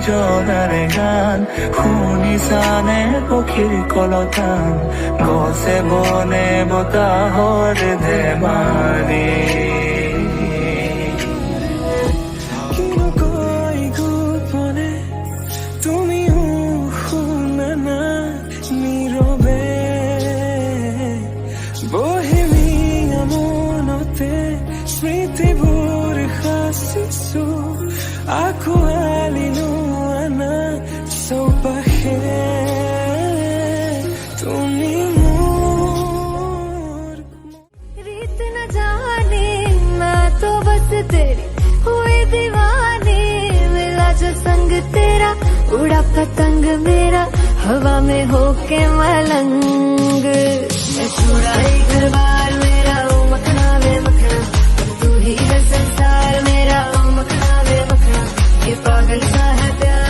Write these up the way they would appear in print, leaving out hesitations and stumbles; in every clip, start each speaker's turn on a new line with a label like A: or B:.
A: জনাৰ গান শুনি চানে পক্ষীৰ কলতান গছে বনে বতাহৰ ধেমালি কৈ গোপনে তুমিও শুনা না নীৰৱে বহিমিয়া মনতে স্মৃতিবোৰ সাঁচিছো আঁকোৱালিনো চৌপাশে তুমি मोर
B: रीत न जाने मैं तो बस तेरी हुई दीवानी मिला जो संग तेरा उड़ा पतंग मेरा हवा में होके मलंग छुड़ा ही घर बार मेरा ओ मखना वे मखना तू ही है संसार मेरा ओ मखना वे मखना ये पागल सा है प्यार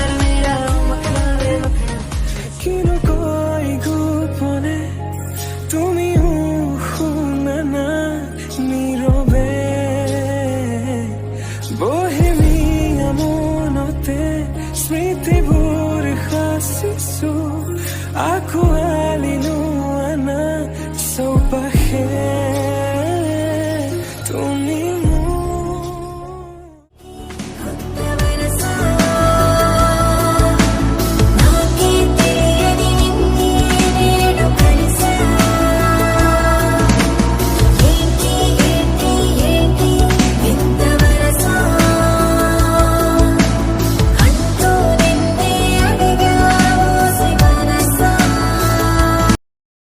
A: কৈ গোপনে তুমিও শুনা না নীৰৱে বহিমিয়া মনতে স্মৃতিবোৰ সাঁচিছো আঁকোৱালি